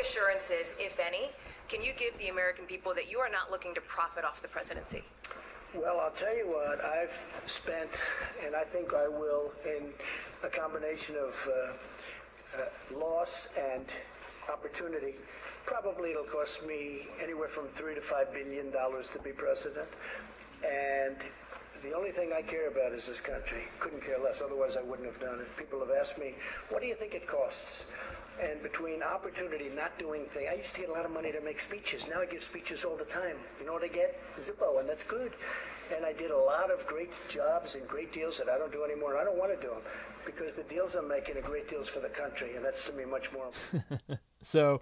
assurances, if any, can you give the American people that you are not looking to profit off the presidency? Well, I'll tell you what, I've spent, and I think I will, in a combination of loss and opportunity. Probably it'll cost me anywhere from $3 to $5 billion to be president. And the only thing I care about is this country. Couldn't care less, otherwise I wouldn't have done it. People have asked me, what do you think it costs? And between opportunity, not doing things, I used to get a lot of money to make speeches. Now I give speeches all the time. You know what I get? Zippo, and that's good. And I did a lot of great jobs and great deals that I don't do anymore, and I don't want to do them because the deals I'm making are great deals for the country, and that's to me much more. So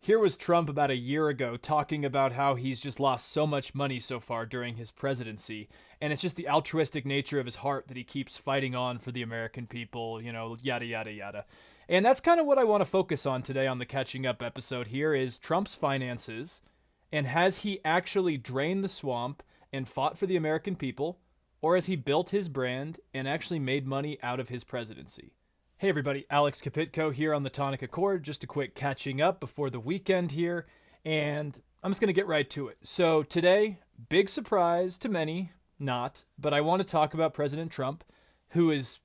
here was Trump about a year ago talking about how he's just lost so much money so far during his presidency. And it's just the altruistic nature of his heart that he keeps fighting on for the American people, yada, yada, yada. And that's kind of what I want to focus on today on the Catching Up episode here is Trump's finances. And has he actually drained the swamp and fought for the American people? Or has he built his brand and actually made money out of his presidency? Hey everybody, Alex Kapitko here on the Tonic Accord. Just a quick catching up before the weekend here. And I'm just going to get right to it. So today, big surprise to many, not, but I want to talk about President Trump, who is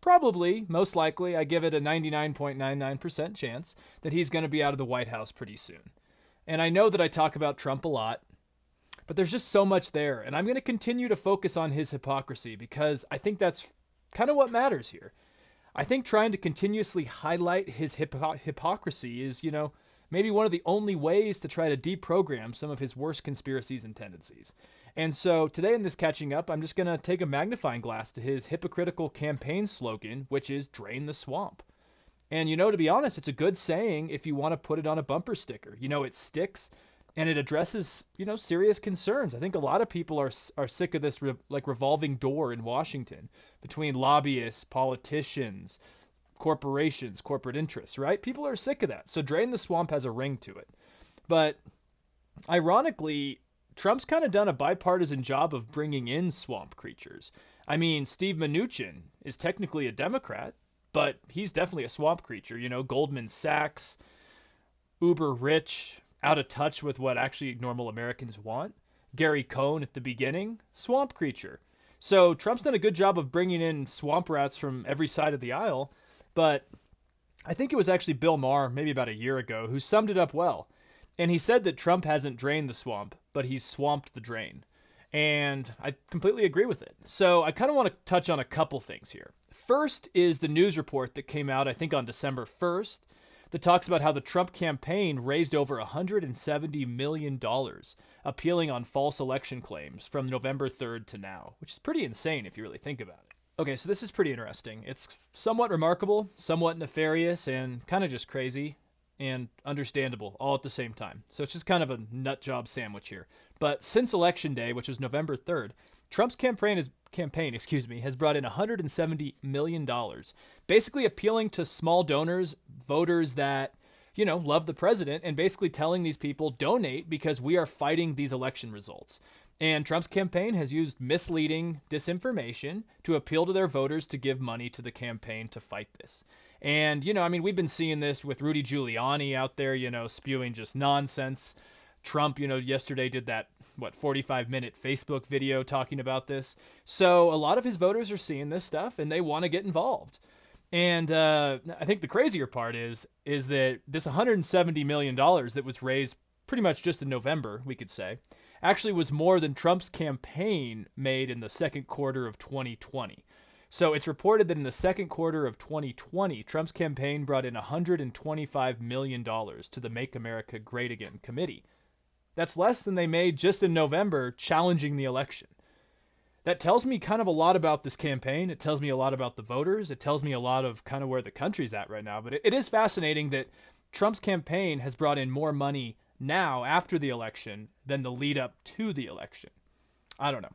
probably, most likely, I give it a 99.99% chance that he's going to be out of the White House pretty soon. And I know that I talk about Trump a lot, but there's just so much there. And I'm going to continue to focus on his hypocrisy because I think that's kind of what matters here. I think trying to continuously highlight his hypocrisy is, maybe one of the only ways to try to deprogram some of his worst conspiracies and tendencies. And so today in this Catching Up, I'm just going to take a magnifying glass to his hypocritical campaign slogan, which is drain the swamp. And, to be honest, it's a good saying if you want to put it on a bumper sticker. It sticks and it addresses, serious concerns. I think a lot of people are sick of this revolving door in Washington between lobbyists, politicians, corporations, corporate interests, right? People are sick of that. So drain the swamp has a ring to it. But ironically, Trump's kind of done a bipartisan job of bringing in swamp creatures. I mean, Steve Mnuchin is technically a Democrat, but he's definitely a swamp creature. Goldman Sachs, uber rich, out of touch with what actually normal Americans want. Gary Cohn at the beginning, swamp creature. So Trump's done a good job of bringing in swamp rats from every side of the aisle, but I think it was actually Bill Maher, maybe about a year ago, who summed it up well. And he said that Trump hasn't drained the swamp, but he's swamped the drain. And I completely agree with it. So I kind of want to touch on a couple things here. First is the news report that came out, I think on December 1st, that talks about how the Trump campaign raised over $170 million appealing on false election claims from November 3rd to now, which is pretty insane if you really think about it. Okay, so this is pretty interesting. It's somewhat remarkable, somewhat nefarious, and kind of just crazy and understandable all at the same time. So it's just kind of a nut job sandwich here. But since Election Day, which was November 3rd, Trump's campaign has brought in $170 million, basically appealing to small donors, voters that, love the president, and basically telling these people, donate because we are fighting these election results. And Trump's campaign has used misleading disinformation to appeal to their voters to give money to the campaign to fight this. And, we've been seeing this with Rudy Giuliani out there, spewing just nonsense. Trump, yesterday did that, 45-minute Facebook video talking about this. So a lot of his voters are seeing this stuff and they want to get involved. And I think the crazier part is that this $170 million that was raised pretty much just in November, we could say, actually was more than Trump's campaign made in the second quarter of 2020. So it's reported that in the second quarter of 2020, Trump's campaign brought in $125 million to the Make America Great Again committee. That's less than they made just in November challenging the election. That tells me kind of a lot about this campaign. It tells me a lot about the voters. It tells me a lot of kind of where the country's at right now. But it is fascinating that Trump's campaign has brought in more money now after the election than the lead up to the election. I don't know.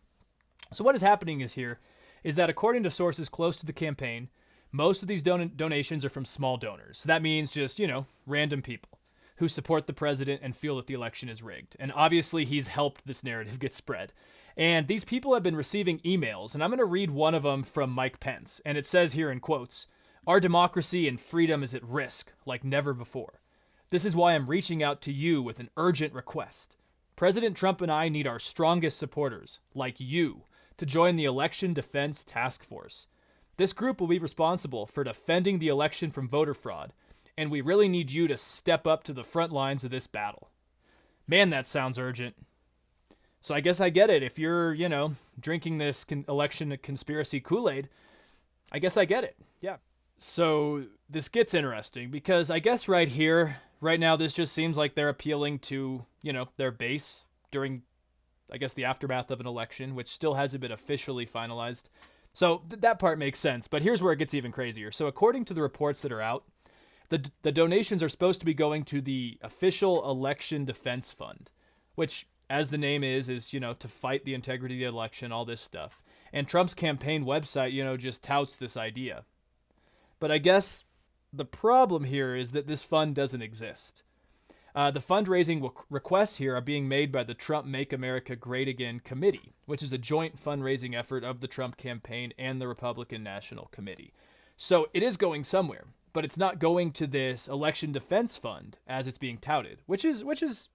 So what is happening is that according to sources close to the campaign, most of these donations are from small donors. That means just, random people who support the president and feel that the election is rigged. And obviously he's helped this narrative get spread. And these people have been receiving emails, and I'm going to read one of them from Mike Pence. And it says here in quotes, "Our democracy and freedom is at risk like never before. This is why I'm reaching out to you with an urgent request. President Trump and I need our strongest supporters, like you, to join the Election Defense Task Force. This group will be responsible for defending the election from voter fraud, and we really need you to step up to the front lines of this battle. Man, that sounds urgent. So I guess I get it. If you're, drinking this election conspiracy Kool-Aid, I guess I get it. Yeah. So this gets interesting because I guess right here, right now, this just seems like they're appealing to, their base during, I guess, the aftermath of an election, which still hasn't been officially finalized. So that part makes sense. But here's where it gets even crazier. So according to the reports that are out, the donations are supposed to be going to the official election defense fund, which, as the name is, to fight the integrity of the election, all this stuff. And Trump's campaign website, just touts this idea. But I guess the problem here is that this fund doesn't exist. The fundraising requests here are being made by the Trump Make America Great Again Committee, which is a joint fundraising effort of the Trump campaign and the Republican National Committee. So it is going somewhere, but it's not going to this election defense fund as it's being touted, which is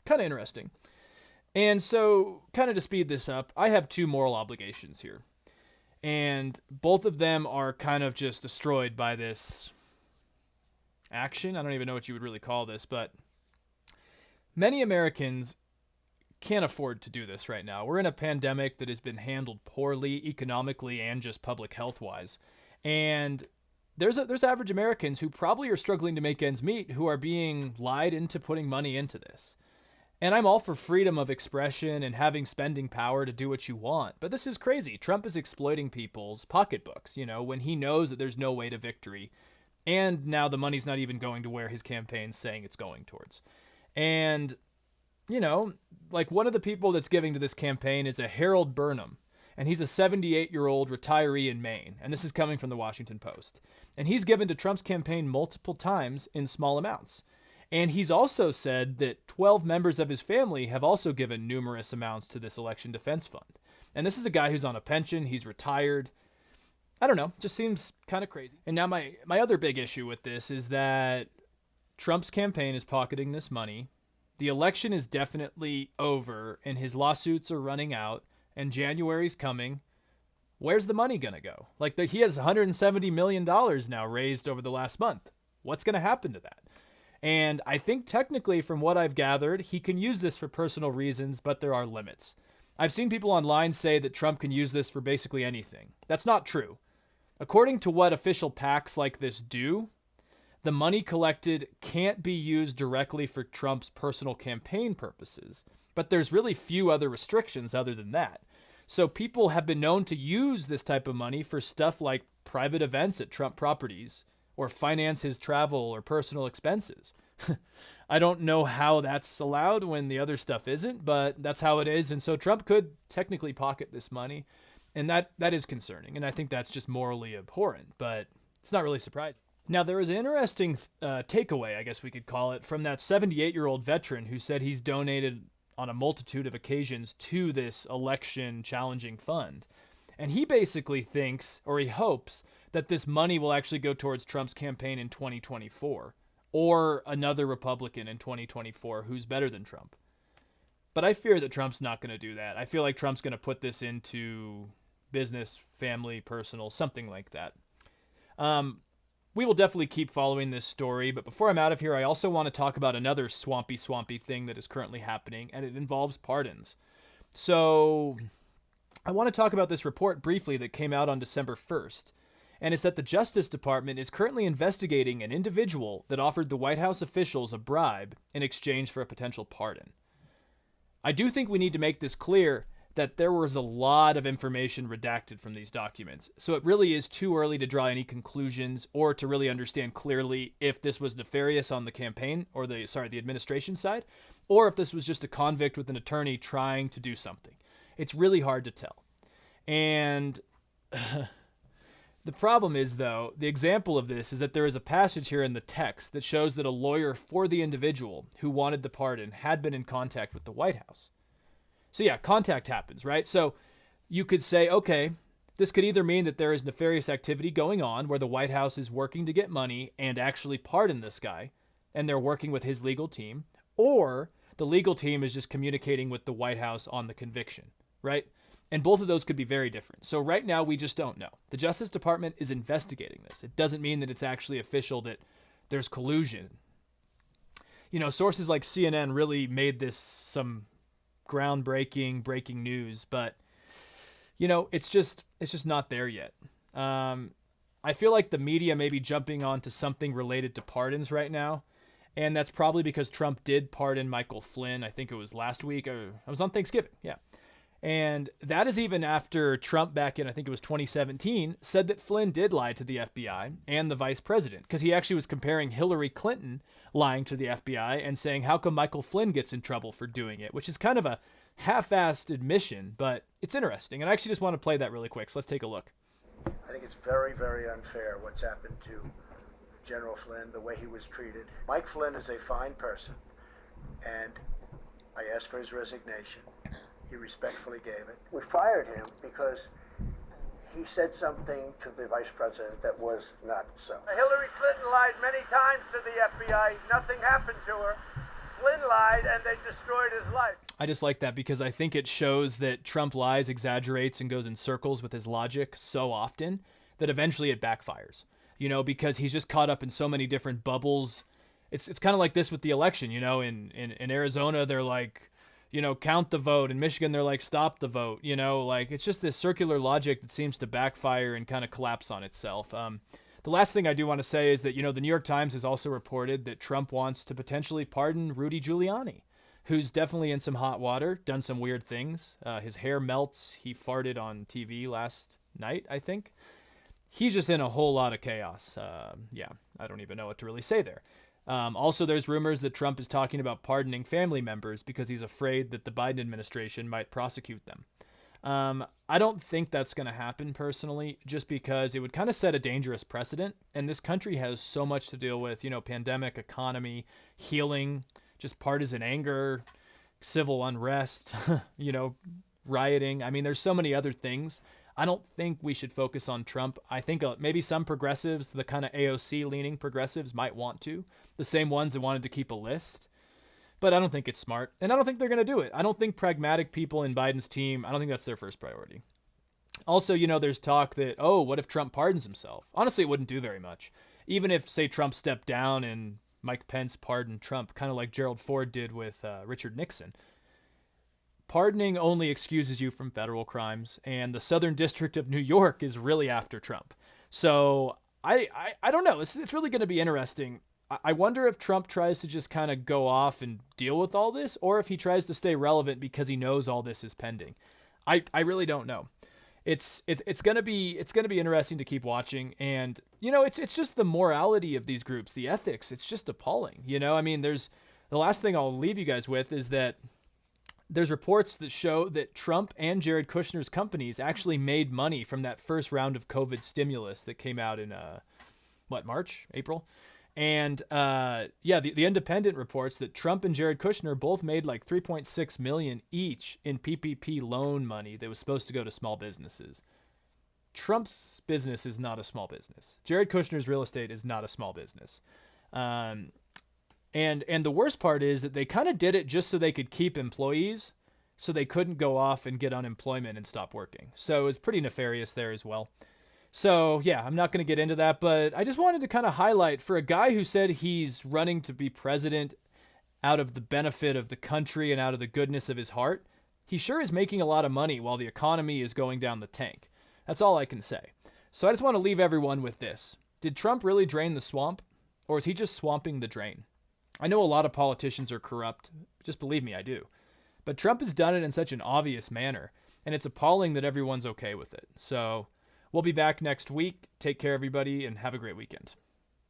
kind of interesting. And so, kind of to speed this up, I have two moral obligations here. And both of them are kind of just destroyed by this action. I don't even know what you would really call this, but many Americans can't afford to do this right now. We're in a pandemic that has been handled poorly economically and just public health wise. And there's average Americans who probably are struggling to make ends meet who are being lied into putting money into this. And I'm all for freedom of expression and having spending power to do what you want. But this is crazy. Trump is exploiting people's pocketbooks, when he knows that there's no way to victory. And now the money's not even going to where his campaign's saying it's going towards. And, one of the people that's giving to this campaign is a Harold Burnham. And he's a 78-year-old retiree in Maine. And this is coming from the Washington Post. And he's given to Trump's campaign multiple times in small amounts. And he's also said that 12 members of his family have also given numerous amounts to this election defense fund. And this is a guy who's on a pension. He's retired. I don't know. Just seems kind of crazy. And now my other big issue with this is that Trump's campaign is pocketing this money. The election is definitely over and his lawsuits are running out and January's coming. Where's the money going to go? He has $170 million now raised over the last month. What's going to happen to that? And I think technically from what I've gathered, he can use this for personal reasons, but there are limits. I've seen people online say that Trump can use this for basically anything. That's not true. According to what official PACs like this do, the money collected can't be used directly for Trump's personal campaign purposes, but there's really few other restrictions other than that. So people have been known to use this type of money for stuff like private events at Trump properties, or finance his travel or personal expenses. I don't know how that's allowed when the other stuff isn't, but that's how it is. And so Trump could technically pocket this money. And that is concerning. And I think that's just morally abhorrent, but it's not really surprising. Now, there is an interesting takeaway, I guess we could call it, from that 78-year-old veteran who said he's donated on a multitude of occasions to this election challenging fund. And he basically thinks, or he hopes, that this money will actually go towards Trump's campaign in 2024 or another Republican in 2024 who's better than Trump. But I fear that Trump's not going to do that. I feel like Trump's going to put this into business, family, personal, something like that. We will definitely keep following this story, but before I'm out of here, I also want to talk about another swampy thing that is currently happening, and it involves pardons. So I want to talk about this report briefly that came out on December 1st. And it's that the Justice Department is currently investigating an individual that offered the White House officials a bribe in exchange for a potential pardon. I do think we need to make this clear that there was a lot of information redacted from these documents, so it really is too early to draw any conclusions or to really understand clearly if this was nefarious on the campaign or the administration side, or if this was just a convict with an attorney trying to do something. It's really hard to tell. And the problem is, though, the example of this is that there is a passage here in the text that shows that a lawyer for the individual who wanted the pardon had been in contact with the White House. So yeah, contact happens, right? So you could say, okay, this could either mean that there is nefarious activity going on where the White House is working to get money and actually pardon this guy, and they're working with his legal team, or the legal team is just communicating with the White House on the conviction, right? And both of those could be very different. So right now, we just don't know. The Justice Department is investigating this. It doesn't mean that it's actually official that there's collusion. You know, sources like CNN really made this some groundbreaking, breaking news, but, you know, it's just not there yet. I feel like the media may be jumping onto something related to pardons right now, and that's probably because Trump did pardon Michael Flynn. I think it was last week, or it was on Thanksgiving, yeah. And that is even after Trump back in, I think it was 2017, said that Flynn did lie to the FBI and the vice president, because he actually was comparing Hillary Clinton lying to the FBI and saying, how come Michael Flynn gets in trouble for doing it? Which is kind of a half-assed admission, but it's interesting. And I actually just want to play that really quick, so let's take a look. I think it's very, very unfair what's happened to General Flynn, the way he was treated. Mike Flynn is a fine person, and I asked for his resignation. He respectfully gave it. We fired him because he said something to the vice president that was not so. Hillary Clinton lied many times to the FBI. Nothing happened to her. Flynn lied, and they destroyed his life. I just like that because I think it shows that Trump lies, exaggerates, and goes in circles with his logic so often that eventually it backfires. You know, because he's just caught up in so many different bubbles. It's kind of like this with the election. You know, in Arizona, they're like, you know, count the vote. In Michigan, they're like, stop the vote. You know, like it's just this circular logic that seems to backfire and kind of collapse on itself. The last thing I do want to say is that, you know, the New York Times has also reported that Trump wants to potentially pardon Rudy Giuliani, who's definitely in some hot water, done some weird things. His hair melts. He farted on TV last night, I think. He's just in a whole lot of chaos. Yeah, I don't even know what to really say there. Also, there's rumors that Trump is talking about pardoning family members because he's afraid that the Biden administration might prosecute them. I don't think that's going to happen personally, just because it would kind of set a dangerous precedent. And this country has so much to deal with, you know, pandemic, economy, healing, just partisan anger, civil unrest, you know, rioting. I mean, there's so many other things. I don't think we should focus on Trump. I think maybe some progressives, the kind of AOC-leaning progressives, might want to. The same ones that wanted to keep a list. But I don't think it's smart. And I don't think they're going to do it. I don't think pragmatic people in Biden's team, I don't think that's their first priority. Also, you know, there's talk that, oh, what if Trump pardons himself? Honestly, it wouldn't do very much. Even if, say, Trump stepped down and Mike Pence pardoned Trump, kind of like Gerald Ford did with Richard Nixon. Pardoning only excuses you from federal crimes, and the Southern District of New York is really after Trump. So I don't know. It's really going to be interesting. I wonder if Trump tries to just kind of go off and deal with all this, or if he tries to stay relevant because he knows all this is pending. I really don't know. It's going to be interesting to keep watching, and you know, it's just the morality of these groups, the ethics. It's just appalling. You know, I mean, the last thing I'll leave you guys with is that there's reports that show that Trump and Jared Kushner's companies actually made money from that first round of COVID stimulus that came out in, March, April? And, the Independent reports that Trump and Jared Kushner both made like $3.6 million each in PPP loan money that was supposed to go to small businesses. Trump's business is not a small business. Jared Kushner's real estate is not a small business. And the worst part is that they kind of did it just so they could keep employees, so they couldn't go off and get unemployment and stop working. So it was pretty nefarious there as well. So yeah, I'm not going to get into that, but I just wanted to kind of highlight, for a guy who said he's running to be president out of the benefit of the country and out of the goodness of his heart, he sure is making a lot of money while the economy is going down the tank. That's all I can say. So I just want to leave everyone with this. Did Trump really drain the swamp, or is he just swamping the drain? I know a lot of politicians are corrupt. Just believe me, I do. But Trump has done it in such an obvious manner, and it's appalling that everyone's okay with it. So we'll be back next week. Take care, everybody, and have a great weekend.